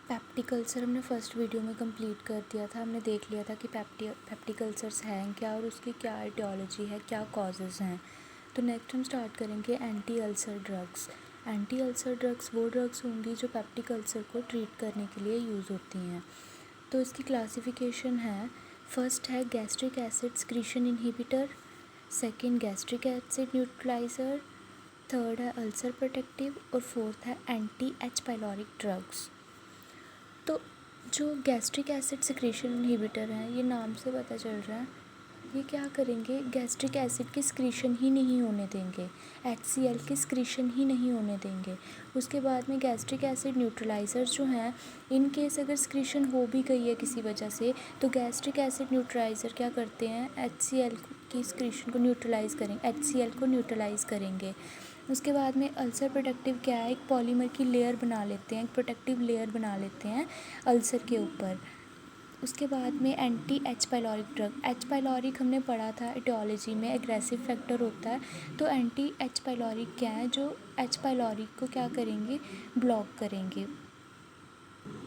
Peptic ulcer हमने first video में complete कर दिया था। हमने देख लिया था कि पेप्टिक अल्सर्स हैं क्या और उसकी क्या आइडियोलॉजी है, क्या कॉजेज़ हैं। तो नेक्स्ट हम स्टार्ट करेंगे anti ulcer drugs. Anti ulcer drugs वो ड्रग्स होंगी जो पेप्टिक अल्सर को ट्रीट करने के लिए यूज़ होती हैं। तो इसकी क्लासिफिकेशन है, फर्स्ट है gastric acid secretion inhibitor, second gastric acid neutraliser, third है अल्सर प्रोटेक्टिव और फोर्थ है एंटी एच पाइलोरिक ड्रग्स। तो जो गैस्ट्रिक एसिड सिक्रीशन इनहिबिटर हैं, ये नाम से पता चल रहा है ये क्या करेंगे, गैस्ट्रिक एसिड की सिक्रीशन ही नहीं होने देंगे, HCl की सिक्रीशन ही नहीं होने देंगे। उसके बाद में गैस्ट्रिक एसिड न्यूट्रलाइज़र्स जो हैं, इन केस अगर सिक्रीशन हो भी गई है किसी वजह से, तो गैस्ट्रिक एसिड न्यूट्रलाइज़र क्या करते हैं, HCl की सिक्रीशन को न्यूट्रलाइज़ करेंगे, HCl को न्यूट्रलाइज़ करेंगे। उसके बाद में अल्सर प्रोटेक्टिव क्या है, एक पॉलीमर की लेयर बना लेते हैं, एक प्रोटेक्टिव लेयर बना लेते हैं अल्सर के ऊपर। उसके बाद में anti H pyloric drug, H pyloric हमने पढ़ा था एटियोलॉजी में, एग्रेसिव फैक्टर होता है। तो एंटी एच पाइलोरिक क्या है, जो एच पाइलोरिक को क्या करेंगे, ब्लॉक करेंगे।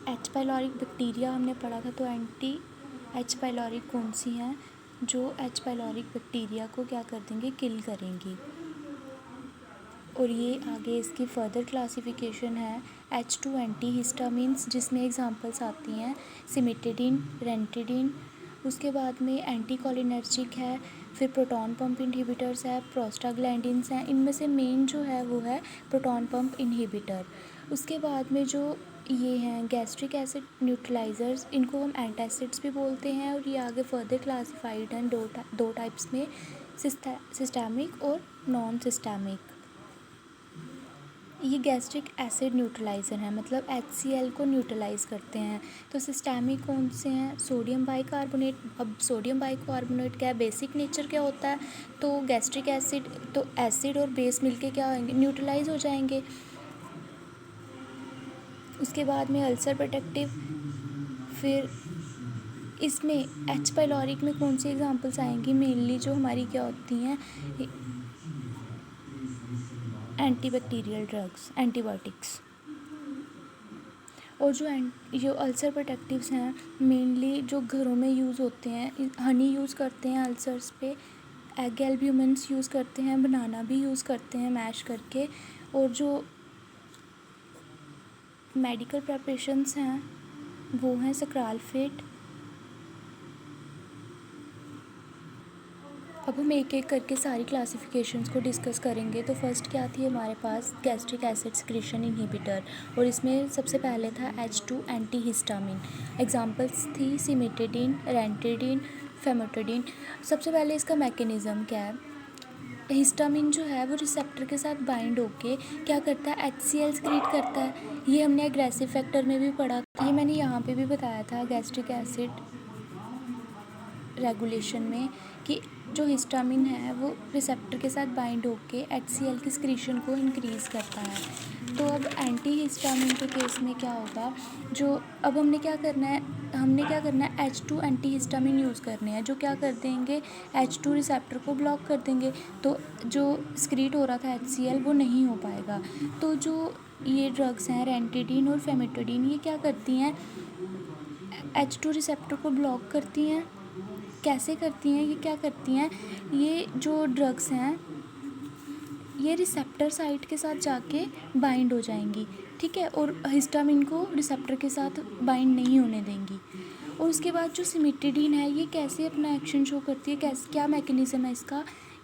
एच पाइलोरिक बैक्टीरिया हमने पढ़ा था, तो एंटी एच पाइलोरिक कौन सी हैं, जो एच पाइलोरिक बैक्टीरिया को क्या कर देंगे, किल करेंगी। और ये आगे इसकी फर्दर क्लासिफिकेशन है H2 एंटी हिस्टामिन्स, जिसमें एग्जांपल्स आती हैं सिमिटेडिन, रेंटिडिन। उसके बाद में एंटी कोलिनर्जिक है, फिर प्रोटॉन पंप इनहिबिटर्स है, प्रोस्टाग्लैंडिन्स हैं। इनमें से मेन जो है वो है प्रोटॉन पंप इनहिबिटर। उसके बाद में जो ये हैं गैस्ट्रिक एसिड न्यूट्रलाइज़र्स, इनको हम एंटासिड्स भी बोलते हैं। और ये आगे फर्दर क्लासिफाइड हैं दो टाइप्स में, सिस्टैमिक और नॉन सिस्टैमिक। ये गैस्ट्रिक एसिड न्यूट्रलाइज़र हैं, मतलब HCl को न्यूट्रलाइज़ करते हैं। तो सिस्टैमिक कौन से हैं, सोडियम बाइकार्बोनेट। अब सोडियम बाइकार्बोनेट क्या है, बेसिक नेचर क्या होता है, तो गैस्ट्रिक एसिड, तो एसिड और बेस मिलके क्या होंगे, न्यूट्रलाइज हो जाएंगे। उसके बाद में अल्सर प्रोटेक्टिव, फिर इसमें एच पाइलोरिक में कौन सी एग्जांपल्स आएंगी, मेनली जो हमारी क्या होती हैं, एंटीबैक्टीरियल ड्रग्स, एंटीबायोटिक्स। और जो अल्सर प्रोटेक्टिव्स हैं, मेनली जो घरों में यूज़ होते हैं, हनी यूज़ करते हैं अल्सर्स पे, एग एल्ब्यूमिन्स यूज़ करते हैं, बनाना भी यूज़ करते हैं मैश करके। और जो मेडिकल प्रिपरेशंस हैं वो हैं सक्रालफेट। अब हम एक एक करके सारी क्लासिफिकेशंस को डिस्कस करेंगे। तो फर्स्ट क्या थी हमारे पास, गैस्ट्रिक एसिड सिक्रीशन इनहिबिटर, और इसमें सबसे पहले था H2 एंटी हिस्टामिन। एग्जांपल्स थी सिमिटेडिन, रेंटिडिन, फेमोटिडिन। सबसे पहले इसका मैकेनिज़्म क्या है, हिस्टामिन जो है वो रिसेप्टर के साथ बाइंड होके क्या करता है, HCl सिक्रीट करता है। ये हमने एग्रेसिव फैक्टर में भी पढ़ा, ये मैंने यहाँ पे भी बताया था गैस्ट्रिक एसिड रेगुलेशन में, कि जो हिस्टामिन है वो रिसेप्टर के साथ बाइंड होके HCl की सिक्रीशन को इंक्रीज़ करता है। तो अब एंटी हिस्टामिन के केस में क्या होगा, जो अब हमने क्या करना है, H2 एंटी हिस्टामिन यूज़ करने हैं, जो क्या कर देंगे, H2 रिसेप्टर को ब्लॉक कर देंगे। तो जो सिक्रीट हो रहा था HCl वो नहीं हो पाएगा। तो जो ये ड्रग्स हैं रेंटिडिन और फेमिटोडिन, ये क्या करती हैं, H2 रिसेप्टर को ब्लॉक करती हैं। कैसे करती हैं, ये क्या करती हैं, ये जो ड्रग्स हैं ये रिसेप्टर साइट के साथ जाके बाइंड हो जाएंगी, ठीक है, और हिस्टामिन को रिसेप्टर के साथ बाइंड नहीं होने देंगी। और उसके बाद जो सिमिटिडीन है, ये कैसे अपना एक्शन शो करती है, कैसे, क्या मैकेनिज़्म है इसका।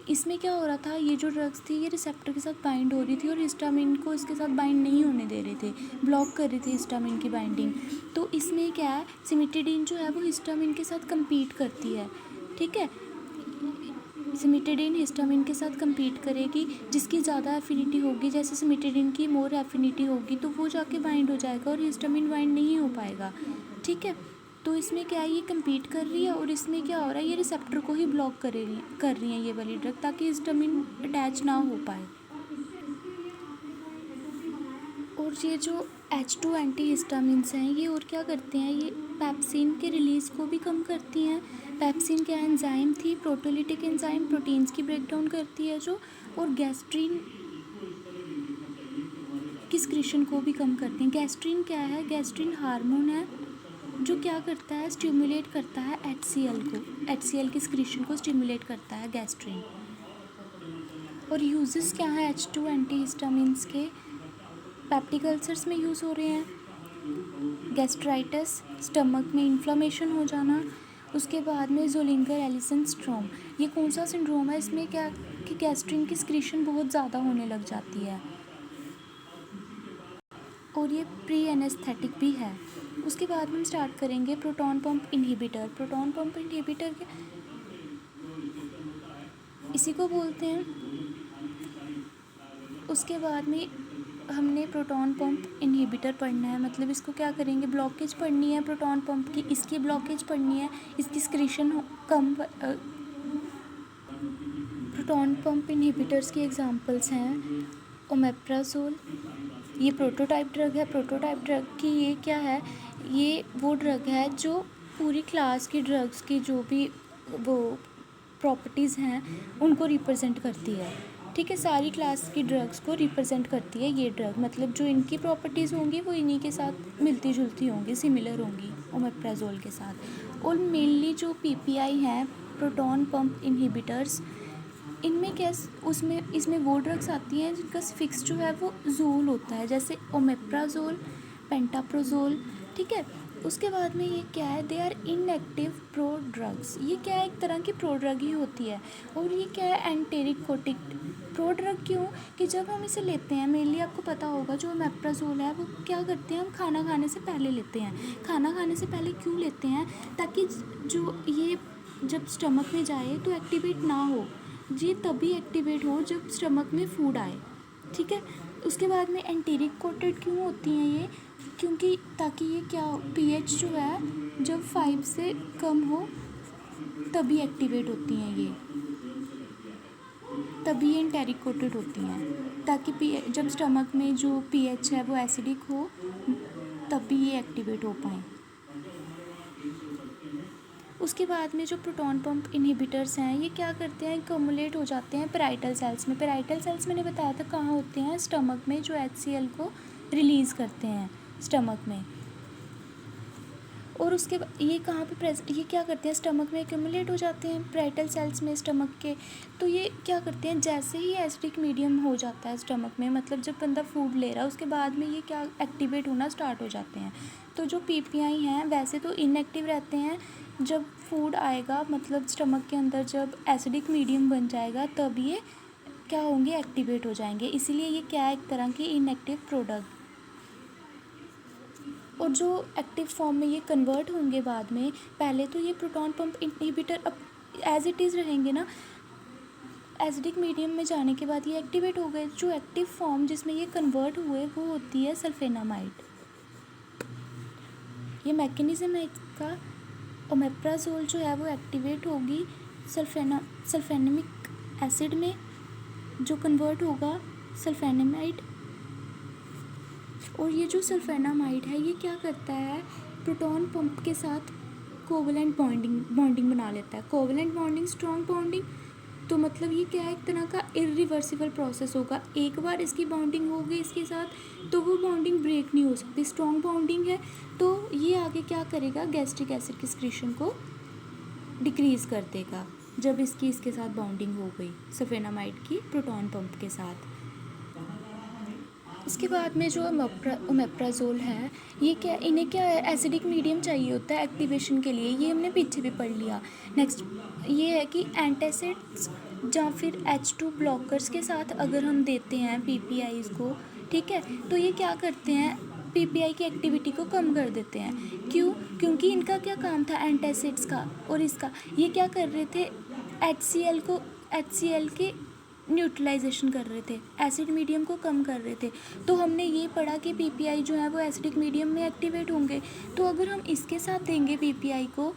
इसमें क्या हो रहा था, ये जो ड्रग्स थी ये रिसेप्टर के साथ बाइंड हो रही थी और हिस्टामिन को इसके साथ बाइंड नहीं होने दे रहे थे, ब्लॉक कर रही थी हिस्टामिन की बाइंडिंग। तो इसमें क्या है, सिमिटिडीन जो है वो हिस्टामिन के साथ कम्पीट करती है, ठीक है। सिमिटिडीन हिस्टामिन के साथ कम्पीट करेगी, जिसकी ज़्यादा एफिनिटी होगी, जैसे सिमिटिडीन की मोर एफिनिटी होगी तो वो जाके बाइंड हो जाएगा और हिस्टामिन बाइंड नहीं हो पाएगा, ठीक है। तो इसमें क्या है, ये कम्पीट कर रही है और इसमें क्या हो रहा है, ये रिसेप्टर को ही ब्लॉक कर रही हैं ये वाली ड्रग, ताकि हिस्टामिन अटैच ना हो पाए। और ये जो H2 एंटी हिस्टामिन्स हैं, ये और क्या करते हैं, ये पेप्सिन के रिलीज़ को भी कम करती हैं। पेप्सिन क्या एंजाइम थी, प्रोटोलिटिक एंजाइम, प्रोटीन्स की ब्रेकडाउन करती है जो, और की सिक्रीशन को भी कम करते हैं। गैस्ट्रिन क्या है? गैस्ट्रिन हार्मोन है जो क्या करता है? स्टिमुलेट करता है HCl को, HCl की सिक्रीशन को स्टिमुलेट करता है गैस्ट्रिन। और यूजेस क्या है H2 एंटीहिस्टामिन्स के? पेप्टिक अल्सर्स में यूज़ हो रहे हैं, गैस्ट्राइटिस, स्टमक में इन्फ्लेमेशन हो जाना, उसके बाद में ज़ोलिंगर एलिसन सिंड्रोम। ये कौन सा सिंड्रोम है? इसमें क्या कि गैस्ट्रिन की सिक्रीशन बहुत ज़्यादा होने लग जाती है और ये प्री एनेस्थेटिक भी है। उसके बाद में हम स्टार्ट करेंगे proton pump inhibitor. Proton pump inhibitor के इसी को बोलते हैं। उसके बाद में हमने प्रोटॉन पंप इनहिबिटर पढ़ना है, मतलब इसको क्या करेंगे? ब्लॉकेज पढ़नी है प्रोटॉन पंप की, इसकी ब्लॉकेज पढ़नी है, इसकी सिक्रीशन कम। प्रोटॉन पंप इनहिबिटर्स की एग्जांपल्स हैं ओमेप्राजोल, ये प्रोटोटाइप ड्रग है। प्रोटोटाइप ड्रग की ये क्या है? ये वो ड्रग है जो पूरी क्लास की ड्रग्स की जो भी वो प्रॉपर्टीज़ हैं उनको रिप्रेजेंट करती है। ठीक है, सारी क्लास की ड्रग्स को रिप्रेजेंट करती है ये ड्रग, मतलब जो इनकी प्रॉपर्टीज़ होंगी वो इन्हीं के साथ मिलती जुलती होंगी, सिमिलर होंगी ओमेप्राजोल के साथ। और मेनली जो PPI हैं प्रोटॉन पंप इनहिबिटर्स, इनमें क्या उसमें इसमें वो ड्रग्स आती हैं जिनका फिक्स जो है वो जोल होता है, जैसे ओमेप्राजोल, पेंटाप्रोजोल। ठीक है, उसके बाद में ये क्या है? They are inactive pro drugs. ये क्या है? एक तरह की प्रो ड्रग ही होती है। और ये क्या है? एंटेरिकोटिक प्रो ड्रग। क्यों? कि जब हम इसे लेते हैं, मेनली आपको पता होगा जो ओमेप्राजोल है वो क्या करते हैं, हम खाना खाने से पहले लेते हैं। खाना खाने से पहले क्यों लेते हैं? ताकि जो ये जब स्टमक में जाए तो एक्टिवेट ना हो, ये तभी एक्टिवेट हो जब स्टमक में फूड आए। ठीक है, उसके बाद में एंटेरिक कोटेड क्यों होती हैं ये? क्योंकि ताकि ये क्या pH जो है जब 5 से कम हो तभी एक्टिवेट होती हैं ये, तभी ये एंटेरिक कोटेड होती हैं, ताकि जब स्टमक में जो pH है वो एसिडिक हो तभी ये एक्टिवेट हो पाएँ। उसके बाद में जो प्रोटॉन पंप इनहिबिटर्स हैं ये क्या करते हैं? कम्युलेट हो जाते हैं पेराइटल सेल्स में। पेराइटल सेल्स मैंने बताया था कहाँ होते हैं? स्टमक में, जो HCl को रिलीज़ करते हैं स्टमक में। और उसके ये कहाँ पे ये क्या करते हैं? स्टमक में एक्यूमुलेट हो जाते हैं पेराइटल सेल्स में स्टमक के। तो ये क्या करते हैं? जैसे ही एसिडिक मीडियम हो जाता है स्टमक में, मतलब जब बंदा फूड ले रहा है उसके बाद में ये क्या एक्टिवेट होना स्टार्ट हो जाते हैं। तो जो PPI हैं वैसे तो इनएक्टिव रहते हैं, जब फूड आएगा मतलब स्टमक के अंदर जब एसिडिक मीडियम बन जाएगा तब ये क्या होंगे? एक्टिवेट हो जाएंगे। इसीलिए ये क्या है? एक तरह की इनएक्टिव प्रोडक्ट। और जो एक्टिव फॉर्म में ये कन्वर्ट होंगे बाद में, पहले तो ये प्रोटॉन पंप इनहिबिटर अब एज इट इज़ रहेंगे ना, एसिडिक मीडियम में जाने के बाद ये एक्टिवेट हो गए। जो एक्टिव फॉर्म जिसमें ये कन्वर्ट हुए वो होती है सल्फेनामाइड। ये मैकेनिज़्म है इसका। ओमेप्राजोल जो है वो एक्टिवेट होगी सल्फेनामिक एसिड में, जो कन्वर्ट होगा सल्फेनामाइड। और ये जो सल्फेनामाइड है ये क्या करता है? प्रोटॉन पंप के साथ कोवलेंट बॉन्डिंग बना लेता है। कोवलेंट बॉन्डिंग, स्ट्रॉन्ग बॉन्डिंग, तो मतलब ये क्या है? एक तरह का इरिवर्सिबल प्रोसेस होगा। एक बार इसकी बॉन्डिंग हो गई इसके साथ तो वो बॉन्डिंग ब्रेक नहीं हो सकती। स्ट्रॉन्ग बॉन्डिंग है तो ये आगे क्या करेगा? गैस्ट्रिक एसिड की सिक्रीशन को डिक्रीज़ कर देगा जब इसके साथ बॉन्डिंग हो गई सल्फेनामाइड की प्रोटॉन पंप के साथ। उसके बाद में जो ओमेप्राजोल है ये क्या, इन्हें क्या है? एसिडिक मीडियम चाहिए होता है एक्टिवेशन के लिए, ये हमने पीछे भी पढ़ लिया। नेक्स्ट ये है कि एंटासिड्स या फिर H2 ब्लॉकर्स के साथ अगर हम देते हैं PPIs को, ठीक है, तो ये क्या करते हैं? PPI की एक्टिविटी को कम कर देते हैं। क्यों? क्योंकि इनका क्या काम था एंटासिड्स का और इसका, ये क्या कर रहे थे? HCl के न्यूट्रलाइजेशन कर रहे थे, एसिड मीडियम को कम कर रहे थे। तो हमने ये पढ़ा कि PPI जो है वो एसिडिक मीडियम में एक्टिवेट होंगे। तो अगर हम इसके साथ देंगे PPI को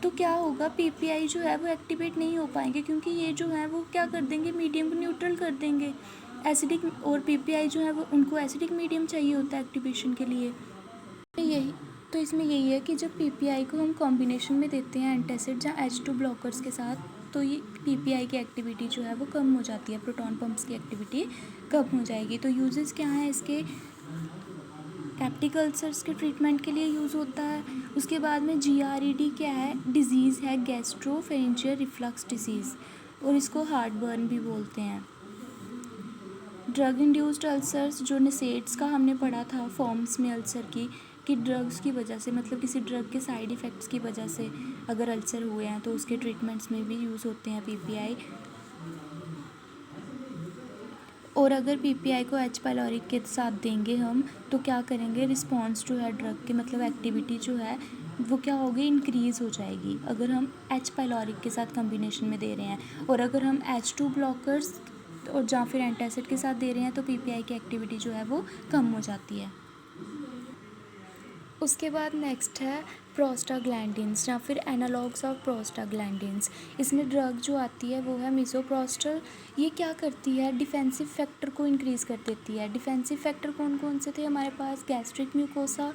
तो क्या होगा? PPI जो है वो एक्टिवेट नहीं हो पाएंगे, क्योंकि ये जो है वो क्या कर देंगे? मीडियम को न्यूट्रल कर देंगे एसिडिक। और PPI जो है वो उनको एसिडिक मीडियम चाहिए होता है एक्टिवेशन के लिए। यही तो इसमें यही है कि जब PPI को हम कॉम्बिनेशन में देते हैं एंटासिड या H2 ब्लॉकर्स के साथ तो ये PPI की एक्टिविटी जो है वो कम हो जाती है, प्रोटॉन पंप्स की एक्टिविटी कम हो जाएगी। तो यूजेस क्या हैं इसके? पेप्टिक अल्सर्स के ट्रीटमेंट के लिए यूज़ होता है। उसके बाद में GRED क्या है, डिज़ीज़ है गैस्ट्रोफेरेंजियल रिफ्लक्स डिसीज़, और इसको हार्ट बर्न भी बोलते हैं। ड्रग इंड्यूस्ड अल्सर्स, जो नेसेट्स का हमने पढ़ा था फॉर्म्स में अल्सर की, कि ड्रग्स की वजह से, मतलब किसी ड्रग के साइड इफ़ेक्ट्स की वजह से अगर अल्सर हुए हैं तो उसके ट्रीटमेंट्स में भी यूज़ होते हैं PPI। और अगर PPI को H. pylori के साथ देंगे हम तो क्या करेंगे, रिस्पॉन्स जो है ड्रग के, मतलब एक्टिविटी जो है वो क्या होगी, इंक्रीज़ हो जाएगी अगर हम H. pylori के साथ कम्बिनेशन में दे रहे हैं। और अगर हम H2 ब्लॉकर्स और या फिर एंटासिड के साथ दे रहे हैं तो PPI की एक्टिविटी जो है वो कम हो जाती है। उसके बाद नेक्स्ट है प्रोस्टाग्लैंडिन्स या फिर एनालॉग्स ऑफ प्रोस्टाग्लैंडिन्स। इसमें ड्रग जो आती है वो है मिसोप्रोस्टल। ये क्या करती है, डिफेंसिव फैक्टर को इंक्रीज़ कर देती है। डिफेंसिव फैक्टर कौन कौन से थे हमारे पास, गैस्ट्रिक म्यूकोसा,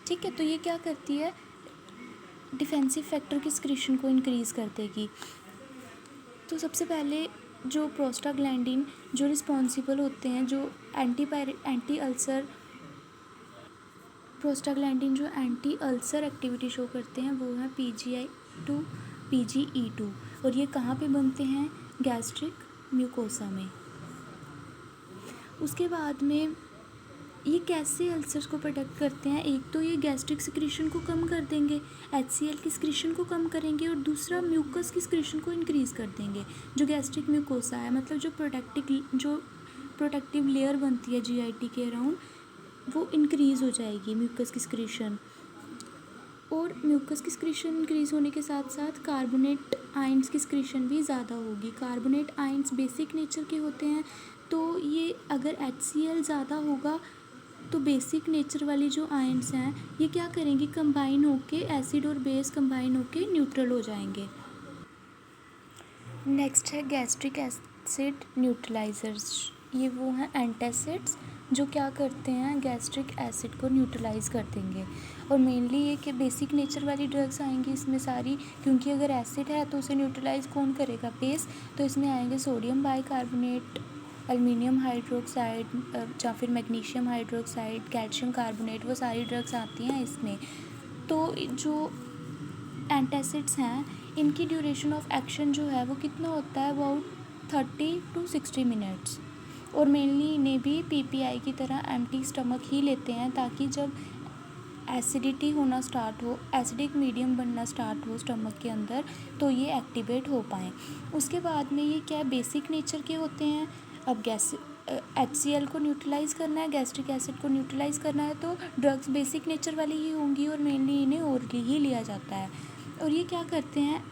ठीक है। तो ये क्या करती है, डिफेंसिव फैक्टर की सिक्रीशन को इंक्रीज़ कर देगी। तो सबसे पहले जो प्रोस्टाग्लैंडिन जो रिस्पॉन्सिबल होते हैं, जो एंटी अल्सर प्रोस्टाग्लैंडिन जो एंटी अल्सर एक्टिविटी शो करते हैं वो है PGI2 PGE2, और ये कहाँ पे बनते हैं, गैस्ट्रिक म्यूकोसा में। उसके बाद में ये कैसे अल्सर्स को प्रोटेक्ट करते हैं, एक तो ये गैस्ट्रिक सिक्रीशन को कम कर देंगे, HCl की सिक्रीशन को कम करेंगे, और दूसरा म्यूकस की सिक्रीशन को इंक्रीज़ कर देंगे। जो गैस्ट्रिक म्यूकोसा है, मतलब जो प्रोटेक्टिव लेयर बनती है GIT के अराउंड, वो इंक्रीज़ हो जाएगी म्यूकस की सिक्रीशन। और म्यूकस की सिक्रीशन इंक्रीज़ होने के साथ साथ कार्बोनेट आयंस की सिक्रीशन भी ज़्यादा होगी। कार्बोनेट आयंस बेसिक नेचर के होते हैं, तो ये अगर HCl ज़्यादा होगा तो बेसिक नेचर वाली जो आयंस हैं ये क्या करेंगी, कंबाइन होके एसिड और बेस कंबाइन होके न्यूट्रल हो जाएंगे। नेक्स्ट है गैस्ट्रिक एसिड न्यूट्रलाइजर्स। ये वो हैं एंटासिड्स जो क्या करते हैं, गैस्ट्रिक एसिड को न्यूट्रलाइज़ कर देंगे। और मेनली ये कि बेसिक नेचर वाली ड्रग्स आएंगी इसमें सारी, क्योंकि अगर एसिड है तो उसे न्यूट्रलाइज़ कौन करेगा, बेस। तो इसमें आएंगे सोडियम बाइकार्बोनेट, एल्युमिनियम हाइड्रोक्साइड या फिर मैग्नीशियम हाइड्रोक्साइड, कैल्शियम कार्बोनेट, वो सारी ड्रग्स आती हैं इसमें। तो जो एंटासिड्स हैं इनकी ड्यूरेशन ऑफ एक्शन जो है वो कितना होता है, अबाउट 30 to 60 मिनट्स। और मेनली इन्हें भी PPI की तरह एम्प्टी स्टमक ही लेते हैं, ताकि जब एसिडिटी होना स्टार्ट हो, एसिडिक मीडियम बनना स्टार्ट हो स्टमक के अंदर, तो ये एक्टिवेट हो पाएँ। उसके बाद में ये क्या बेसिक नेचर के होते हैं। अब HCl को न्यूट्रलाइज़ करना है, गैस्ट्रिक एसिड को न्यूट्रलाइज़ करना है, तो ड्रग्स बेसिक नेचर वाली ही होंगी और मेनली इन्हें ओरली ही लिया जाता है। और ये क्या करते हैं,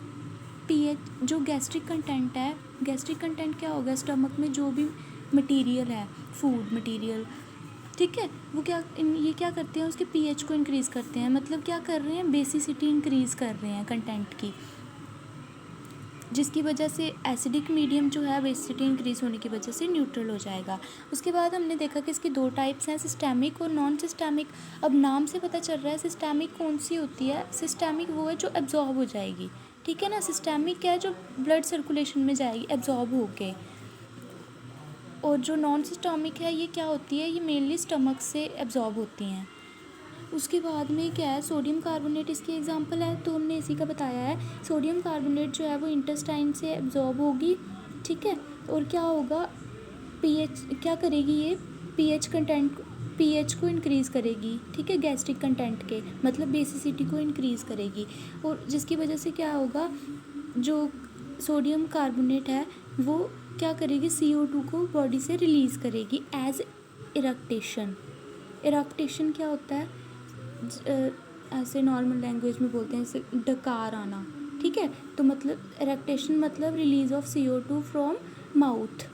pH जो गैस्ट्रिक कंटेंट है, गैस्ट्रिक कंटेंट क्या होगा, स्टमक में जो भी मटेरियल है, फूड मटेरियल, ठीक है, वो ये क्या करते हैं, उसके pH को इंक्रीज़ करते हैं। मतलब क्या कर रहे हैं, बेसिसिटी इंक्रीज़ कर रहे हैं कंटेंट की, जिसकी वजह से एसिडिक मीडियम जो है बेसिसिटी इंक्रीज़ होने की वजह से न्यूट्रल हो जाएगा। उसके बाद हमने देखा कि इसकी 2 टाइप्स हैं, सिस्टेमिक और नॉन सिस्टेमिक। अब नाम से पता चल रहा है सिस्टेमिक कौन सी होती है, सिस्टेमिक वो है जो एब्जॉर्ब हो जाएगी, ठीक है ना। सिस्टेमिक क्या है, जो ब्लड सर्कुलेशन में जाएगी एब्जॉर्ब होके। और जो नॉन सिस्टेमिक है ये क्या होती है, ये मेनली स्टमक से एब्जॉर्ब होती हैं। उसके बाद में क्या है, सोडियम कार्बोनेट इसकी एग्जांपल है, तो हमने इसी का बताया है। सोडियम कार्बोनेट जो है वो इंटेस्टाइन से एब्जॉर्ब होगी, ठीक है। और क्या होगा, pH क्या करेगी, ये pH को इंक्रीज़ करेगी, ठीक है, गैस्ट्रिक कंटेंट के, मतलब बेसिसिटी को इंक्रीज़ करेगी। और जिसकी वजह से क्या होगा, जो सोडियम कार्बोनेट है वो क्या करेगी, CO2 को बॉडी से रिलीज़ करेगी एज इरेक्टेशन। इरेक्टेशन क्या होता है, ऐसे नॉर्मल लैंग्वेज में बोलते हैं जैसे डकार आना, ठीक है। तो मतलब इरेक्टेशन मतलब release of CO2 from mouth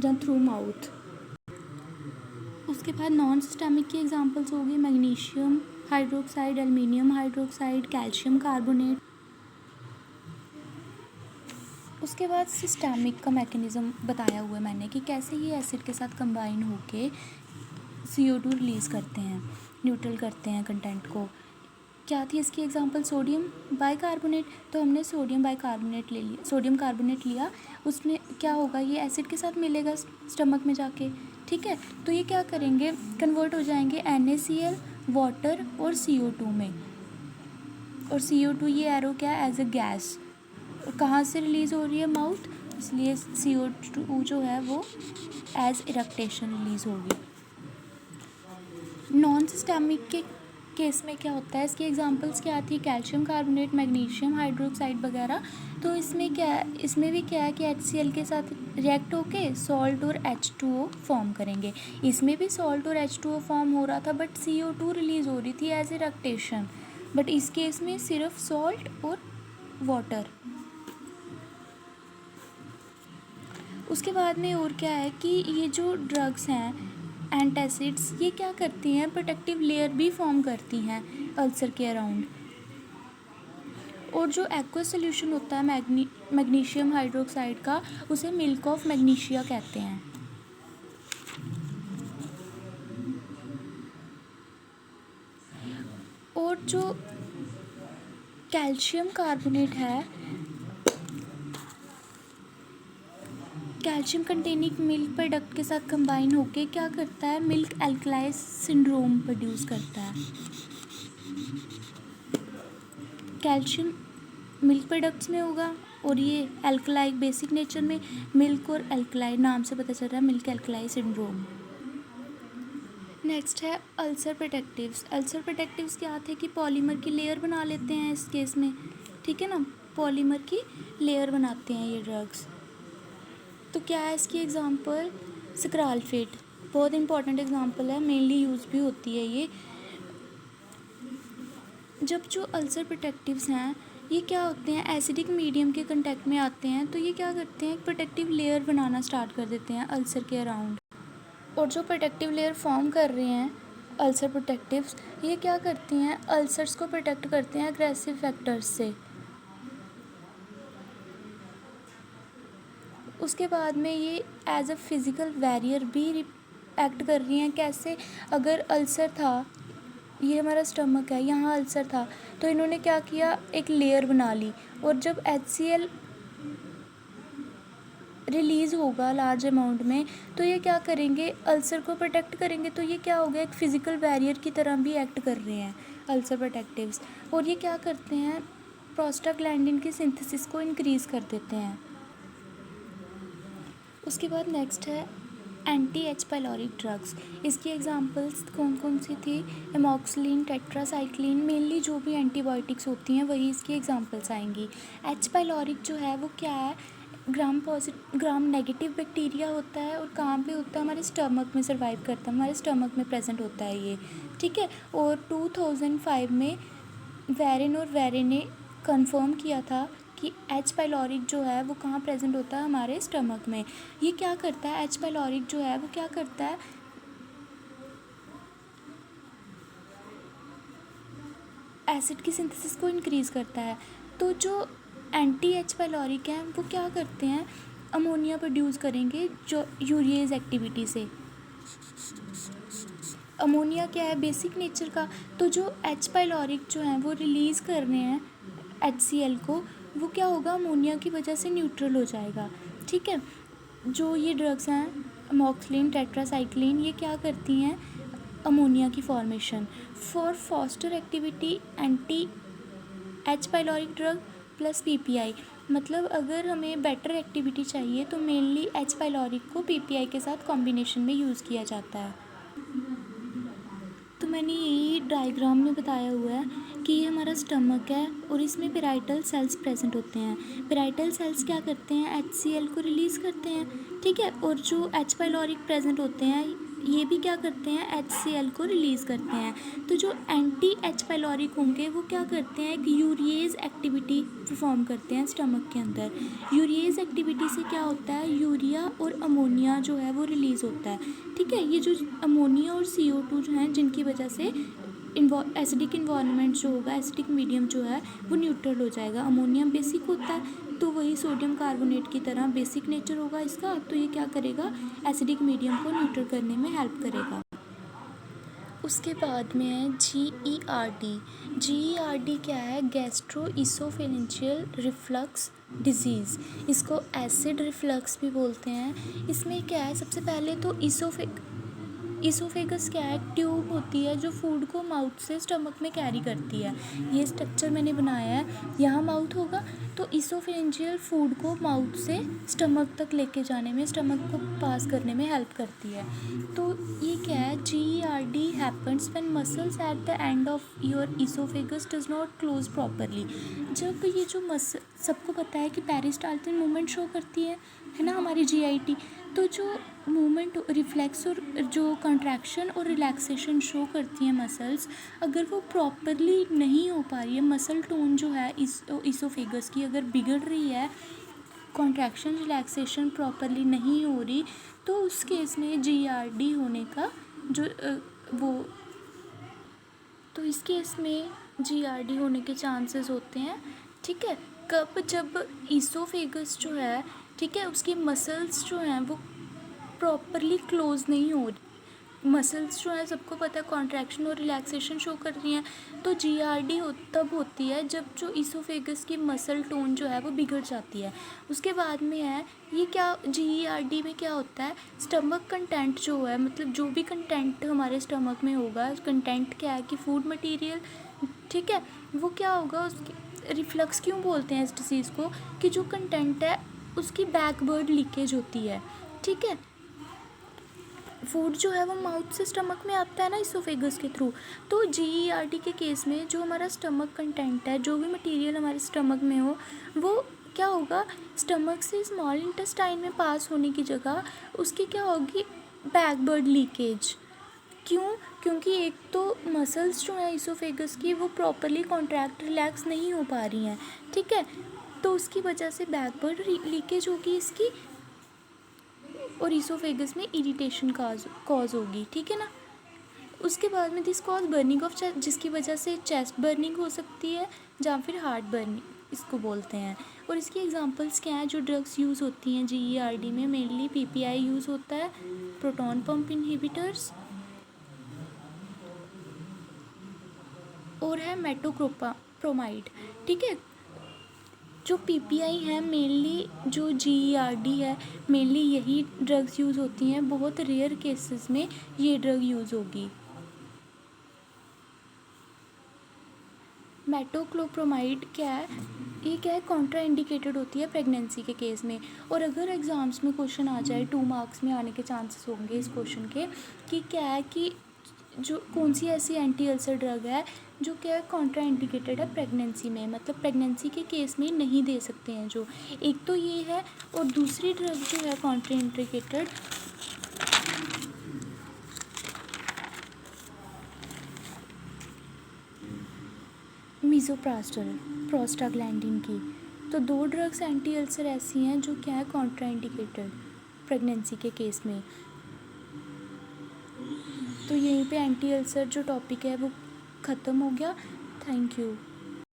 या थ्रू माउथ। उसके बाद नॉन सिस्टेमिक की एग्जांपल्स होगी magnesium hydroxide, aluminium hydroxide, calcium carbonate. उसके बाद सिस्टेमिक का मैकेनिज़्म बताया हुआ है मैंने कि कैसे ये एसिड के साथ कंबाइन होके CO2 रिलीज़ करते हैं, न्यूट्रल करते हैं कंटेंट को। क्या थी इसकी एग्जांपल, सोडियम बाइकार्बोनेट। तो हमने सोडियम कार्बोनेट लिया, उसमें क्या होगा, ये एसिड के साथ मिलेगा स्टमक में जाके, ठीक है। तो ये क्या करेंगे, कन्वर्ट हो जाएंगे NaCl, वाटर और CO2 में। और CO2 ये एरो क्या है, एज ए गैस। कहाँ से रिलीज़ हो रही है, माउथ, इसलिए CO2 जो है वो एज इरेक्टेशन रिलीज़ होगी। नॉन सिस्टेमिक के केस में क्या होता है, इसकी एग्जांपल्स क्या आती है, कैल्शियम कार्बोनेट, मैग्नीशियम हाइड्रोक्साइड वगैरह। तो इसमें क्या है, इसमें भी क्या है कि HCl के साथ रिएक्ट होके सॉल्ट और H2O फॉर्म करेंगे। इसमें भी सॉल्ट और H2O फॉर्म हो रहा था, बट CO2 रिलीज़ हो रही थी एज इरेक्टेशन। बट इस केस में सिर्फ सॉल्ट और वाटर। उसके बाद में और क्या है कि ये जो ड्रग्स हैं एंटासिड्स, ये क्या करती हैं, प्रोटेक्टिव लेयर भी फॉर्म करती हैं अल्सर के अराउंड। और जो एक्वस सोल्यूशन होता है मैग्नीशियम हाइड्रोक्साइड का, उसे मिल्क ऑफ मैग्नीशिया कहते हैं। और जो कैल्शियम कार्बोनेट है, कैल्शियम कंटेनिंग मिल्क प्रोडक्ट के साथ कंबाइन होके क्या करता है, मिल्क एल्कलाइज सिंड्रोम प्रोड्यूस करता है। कैल्शियम मिल्क प्रोडक्ट्स में होगा और ये एल्कलाई बेसिक नेचर में, मिल्क और एल्कलाई नाम से पता चल रहा है, मिल्क एल्कलाई सिंड्रोम। नेक्स्ट है अल्सर प्रोटेक्टिव्स। अल्सर प्रोटेक्टिव्स क्या थे कि पॉलीमर की लेयर बना लेते हैं इस केस में, ठीक है ना, पॉलीमर की लेयर बनाते हैं ये ड्रग्स। तो क्या है इसकी एग्जांपल, स्क्रालफेट, बहुत इंपॉर्टेंट एग्जांपल है, मेनली यूज़ भी होती है ये। जब जो अल्सर प्रोटेक्टिव्स हैं ये क्या होते हैं, एसिडिक मीडियम के कंटेक्ट में आते हैं, तो ये क्या करते हैं, प्रोटेक्टिव लेयर बनाना स्टार्ट कर देते हैं अल्सर के अराउंड। और जो प्रोटेक्टिव लेयर फॉर्म कर रहे हैं अल्सर प्रोटेक्टिव्स, ये क्या करती हैं, अल्सर्स को प्रोटेक्ट करते हैं अग्रेसिव फैक्टर्स से। उसके बाद में ये एज अ फिज़िकल बैरियर भी एक्ट कर रही हैं। कैसे, अगर अल्सर था, ये हमारा स्टमक है, यहाँ अल्सर था, तो इन्होंने क्या किया, एक लेयर बना ली। और जब HCl रिलीज़ होगा लार्ज अमाउंट में, तो ये क्या करेंगे, अल्सर को प्रोटेक्ट करेंगे। तो ये क्या हो गया, एक फ़िज़िकल बैरियर की तरह भी एक्ट कर रहे हैं अल्सर प्रोटेक्टिव्स। और ये क्या करते हैं, प्रोस्टाग्लैंडिन की सिंथेसिस को इंक्रीज़ कर देते हैं। उसके बाद नेक्स्ट है एंटी H पाइलोरिक ड्रग्स। इसकी एग्जांपल्स कौन कौन सी थी, एमॉक्सिलिन, टेट्रासाइक्लिन, मेनली जो भी एंटीबायोटिक्स होती हैं वही इसकी एग्जांपल्स आएंगी। H पाइलोरिक जो है वो क्या है, ग्राम नेगेटिव बैक्टीरिया होता है। और कहाँ पे होता है, हमारे स्टमक में सर्वाइव करता है, हमारे स्टमक में प्रेजेंट होता है ये, ठीक है। और 2005 में वेरे ने कंफर्म किया था कि H पाइलोरिक जो है वो कहाँ प्रेजेंट होता है, हमारे स्टमक में। ये क्या करता है, H पाइलोरिक जो है वो क्या करता है, एसिड की सिंथेसिस को इंक्रीज़ करता है। तो जो एंटी H पाइलोरिक हैं वो क्या करते हैं, अमोनिया प्रोड्यूस करेंगे जो यूरिएज एक्टिविटी से। अमोनिया क्या है, बेसिक नेचर का। तो जो H पाइलोरिक जो हैं वो रिलीज़ कर रहे हैं HCl को, वो क्या होगा, अमोनिया की वजह से न्यूट्रल हो जाएगा, ठीक है। जो ये ड्रग्स हैं अमॉक्सिलिन, टेट्रासाइक्लिन, ये क्या करती हैं, अमोनिया की formation. For foster activity anti H pyloric drug plus PPI, मतलब अगर हमें बेटर एक्टिविटी चाहिए तो मेनली H पाइलोरिक को PPI के साथ कॉम्बिनेशन में यूज़ किया जाता है। तो मैंने यही डायग्राम में बताया हुआ है कि ये हमारा स्टमक है और इसमें पेराइटल सेल्स प्रेजेंट होते हैं। पेराइटल सेल्स क्या करते हैं, HCl को रिलीज़ करते हैं, ठीक है। और जो H पाइलोरिक प्रेजेंट होते हैं ये भी क्या करते हैं, HCl को रिलीज़ करते हैं। तो जो एंटी H पाइलोरिक होंगे वो क्या करते हैं, एक यूरिएज एक्टिविटी परफॉर्म करते हैं स्टमक के अंदर। यूरिएज एक्टिविटी से क्या होता है, यूरिया और अमोनिया जो है वो रिलीज़ होता है, ठीक है। ये जो अमोनिया और CO2 जो हैं जिनकी वजह से एसिडिक इन्वायरमेंट जो होगा, एसिडिक मीडियम जो है वो न्यूट्रल हो जाएगा। अमोनिया बेसिक होता है तो वही सोडियम कार्बोनेट की तरह बेसिक नेचर होगा इसका, तो ये क्या करेगा, एसिडिक मीडियम को न्यूट्रल करने में हेल्प करेगा। उसके बाद में है GERD। GERD क्या है? Gastro oesophageal reflux disease. इसको एसिड रिफ्लक्स भी बोलते हैं। इसमें क्या है, सबसे पहले तो इसोफेगस क्या है? ट्यूब होती है जो फूड को माउथ से स्टमक में कैरी करती है। ये स्ट्रक्चर मैंने बनाया है, यहाँ माउथ होगा तो इसोफेरेंशियल फूड को माउथ से स्टमक तक लेके जाने में, स्टमक को पास करने में हेल्प करती है। तो ये क्या है? GERD happens when muscles at the end of your oesophagus does not close properly. जब ये जो सबको पता है कि पेरिस्टाल्टिन मूवमेंट शो करती है ना हमारी GIT, तो जो मूवमेंट रिफ्लेक्स और जो कंट्रैक्शन और रिलैक्सेशन शो करती हैं मसल्स, अगर वो प्रॉपरली नहीं हो पा रही है, मसल टोन जो है इसोफेगस की अगर बिगड़ रही है, कॉन्ट्रैक्शन रिलैक्सेशन प्रॉपरली नहीं हो रही, तो उस केस में GERD होने का तो इस केस में GERD होने के चांसेस होते हैं। ठीक है, कब? जब इसोफेगस जो है, ठीक है, उसकी मसल्स जो हैं वो प्रॉपरली क्लोज नहीं हो रही। मसल्स जो है सबको पता है कॉन्ट्रैक्शन और रिलैक्सेशन शो कर रही हैं, तो GERD तब होती है जब जो इसोफेगस की मसल टोन जो है वो बिगड़ जाती है। उसके बाद में है ये क्या, GERD में क्या होता है? स्टमक कंटेंट जो है, मतलब जो भी कंटेंट हमारे स्टमक में होगा, कंटेंट क्या है कि फूड मटेरियल, ठीक है, वो क्या होगा, उसकी रिफ्लक्स क्यों बोलते हैं इस डिसीज़ को, कि जो कंटेंट है उसकी बैकवर्ड लीकेज होती है। ठीक है, फूड जो है वो माउथ से स्टमक में आता है ना इसोफेगस के थ्रू। तो GERD के केस में जो हमारा स्टमक कंटेंट है, जो भी मटेरियल हमारे स्टमक में हो, वो क्या होगा, स्टमक से स्मॉल इंटेस्टाइन में पास होने की जगह उसकी क्या होगी, बैकवर्ड लीकेज। क्यों? क्योंकि एक तो मसल्स जो हैं इसोफेगस की वो प्रॉपरली कॉन्ट्रैक्ट रिलैक्स नहीं हो पा रही हैं। ठीक है, तो उसकी वजह से बैकवर्ड लीकेज होगी इसकी, और इसोफेगस में इरिटेशन कॉज होगी। ठीक है ना। उसके बाद में this cause burning of chest, जिसकी वजह से चेस्ट बर्निंग हो सकती है, या फिर हार्ट बर्निंग इसको बोलते हैं। और इसकी एग्जांपल्स क्या हैं? जो ड्रग्स यूज़ होती हैं GERD में, मेनली PPI यूज़ होता है, प्रोटॉन पंप इनहिबिटर्स, और है मेटोक्रोप्रोमाइड। ठीक है, जो PPI है मेनली, जो GERD है मेनली यही ड्रग्स यूज़ होती हैं, बहुत रेयर केसेस में ये ड्रग यूज़ होगी। मेटोक्लोप्रोमाइड क्या है? ये क्या है? कॉन्ट्रा इंडिकेटेड होती है प्रेगनेंसी के केस में। और अगर एग्ज़ाम्स में क्वेश्चन आ जाए, 2 मार्क्स में आने के चांसेस होंगे इस क्वेश्चन के, कि क्या है कि जो कौन सी ऐसी एंटी अल्सर ड्रग है जो क्या है कॉन्ट्रा इंडिकेटेड है प्रेगनेंसी में, मतलब प्रेगनेंसी के केस में नहीं दे सकते हैं जो। एक तो ये है, और दूसरी ड्रग जो है कॉन्ट्रा इंडिकेटेड, मीज़ोप्रास्टल, प्रोस्टाग्लैंडिन की। तो 2 ड्रग्स एंटी अल्सर ऐसी हैं जो क्या है कॉन्ट्रा इंडिकेटेड प्रेगनेंसी के केस में। तो यहीं पे एंटी अल्सर जो टॉपिक है वो ख़त्म हो गया। Thank you.